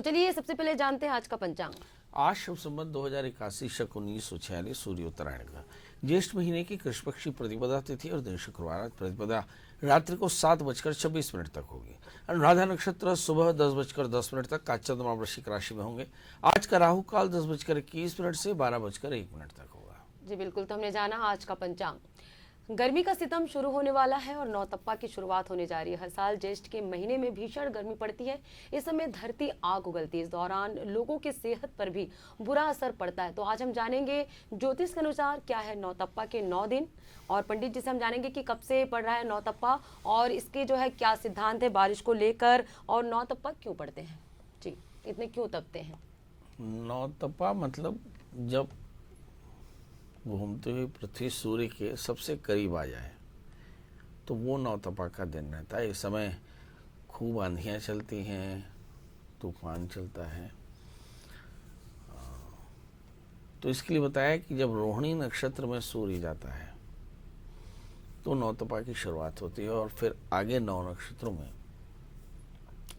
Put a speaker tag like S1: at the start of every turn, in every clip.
S1: चलिए सबसे पहले जानते हैं आज का पंचांग।
S2: आज शुभ संवत 2081 शक 1946 सूर्य उत्तरायण का ज्येष्ठ महीने की कृष्ण पक्ष की प्रतिपदा तिथि और दिन शुक्रवार। प्रतिपदा रात्रि को 7:26 तक होगी। अनुराधा नक्षत्र सुबह 10:10 तक का चंद्रमा वृश्चिक राशि में होंगे। आज का राहु काल 10:21 से 12:01 तक होगा।
S1: जी बिल्कुल, तो हमने जाना आज का पंचांग। गर्मी का सितम शुरू होने वाला है और नौतप्पा की शुरुआत होने जा रही है। हर साल ज्येष्ठ के महीने में भीषण गर्मी पड़ती है। इस समय धरती आग उगलती है। इस दौरान लोगों की सेहत पर भी बुरा असर पड़ता है। तो आज हम जानेंगे ज्योतिष के अनुसार क्या है नौतप्पा के 9 दिन, और पंडित जी से हम जानेंगे कि कब से पड़ रहा है नौतप्पा और इसके जो है क्या सिद्धांत है बारिश को लेकर, और नौतप्पा क्यों पड़ते हैं जी, इतने क्यों तपते हैं।
S2: नौतपा मतलब जब घूमते हुए पृथ्वी सूर्य के सबसे करीब आ जाए तो वो नौतपा का दिन रहता है। इस समय खूब आंधियाँ चलती हैं, तूफान चलता है। तो इसके लिए बताया कि जब रोहिणी नक्षत्र में सूर्य जाता है तो नौतपा की शुरुआत होती है और फिर आगे 9 नक्षत्रों में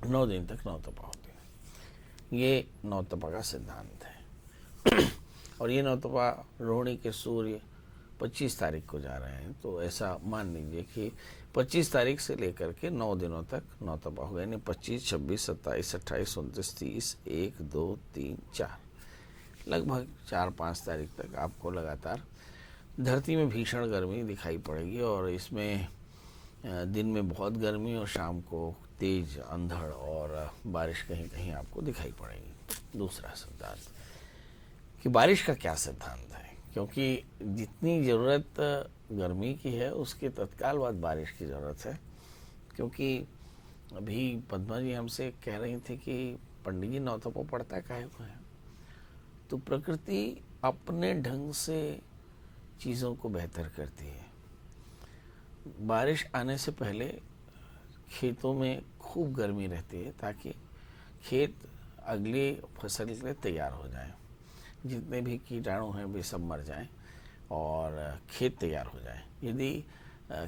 S2: 9 दिन तक नौतपा होती है। ये नौतपा का सिद्धांत है। और ये नौतपा रोहिणी के सूर्य 25 तारीख को जा रहे हैं, तो ऐसा मान लीजिए कि 25 तारीख से लेकर के 9 दिनों तक नौतपा होगा। यानी 25, 26, 27, 28, 29, 30, 1, 2, 3, 4, लगभग 4-5 तारीख तक आपको लगातार धरती में भीषण गर्मी दिखाई पड़ेगी। और इसमें दिन में बहुत गर्मी और शाम को तेज अंधड़ और बारिश कहीं कहीं आपको दिखाई पड़ेगी। दूसरा सिद्धांत कि बारिश का क्या सिद्धांत है, क्योंकि जितनी ज़रूरत गर्मी की है उसके तत्काल बाद बारिश की ज़रूरत है। क्योंकि अभी पद्मा जी हमसे कह रही थी कि पंडित जी नौतपा पड़ता काहे को है, तो प्रकृति अपने ढंग से चीज़ों को बेहतर करती है। बारिश आने से पहले खेतों में खूब गर्मी रहती है ताकि खेत अगली फसल के लिए तैयार हो जाए, जितने भी कीटाणु हैं वे सब मर जाएं और खेत तैयार हो जाए। यदि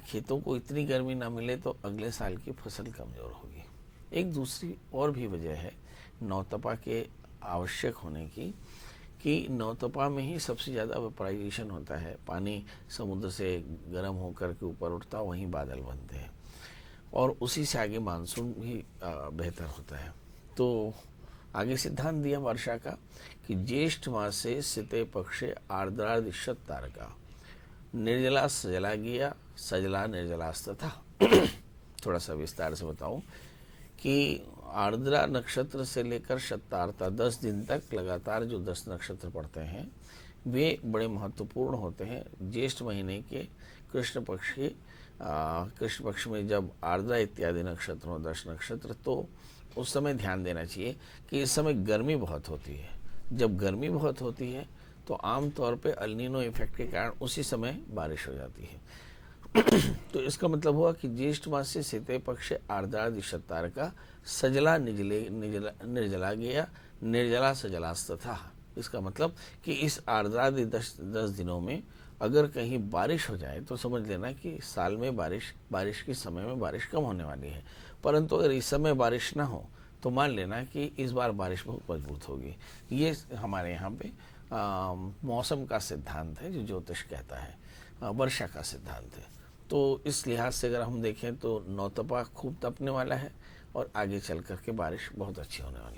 S2: खेतों को इतनी गर्मी ना मिले तो अगले साल की फसल कमज़ोर होगी। एक दूसरी और भी वजह है नौतपा के आवश्यक होने की कि नौतपा में ही सबसे ज़्यादा वेपराइजेशन होता है। पानी समुद्र से गर्म होकर के ऊपर उठता, वहीं बादल बनते हैं और उसी से आगे मानसून भी बेहतर होता है। तो आगे सिद्धांत दिया वर्षा का कि ज्येष्ठ मास से सिते पक्षे आर्द्रादि तारका निर्जला सजला गया सजला निर्जलास्तथा। थोड़ा सा विस्तार से बताऊं कि आर्द्रा नक्षत्र से लेकर शतारता 10 दिन तक लगातार जो 10 नक्षत्र पड़ते हैं वे बड़े महत्वपूर्ण होते हैं। ज्येष्ठ महीने के कृष्ण पक्ष में जब आर्द्रा इत्यादि नक्षत्र हो 10 नक्षत्र, तो उस समय ध्यान देना चाहिए कि इस समय गर्मी बहुत होती है। जब गर्मी बहुत होती है तो आम तौर पे अल नीनो इफेक्ट के कारण उसी समय बारिश हो जाती है। तो इसका मतलब हुआ कि ज्येष्ठ मास से सिते पक्ष आर्द्रादि तारका सजला निर्जला गया निर्जला सजलास्तथा। इसका मतलब कि इस आर्द्रादि 10 दिनों में अगर कहीं बारिश हो जाए तो समझ लेना कि साल में बारिश के समय में बारिश कम होने वाली है। परंतु अगर इस समय बारिश ना हो तो मान लेना कि इस बार बारिश बहुत मजबूत होगी। ये हमारे यहाँ पे मौसम का सिद्धांत है जो ज्योतिष कहता है, वर्षा का सिद्धांत है। तो इस लिहाज से अगर हम देखें तो नौतपा खूब तपने वाला है और आगे चल कर के बारिश बहुत अच्छी होने वाली है।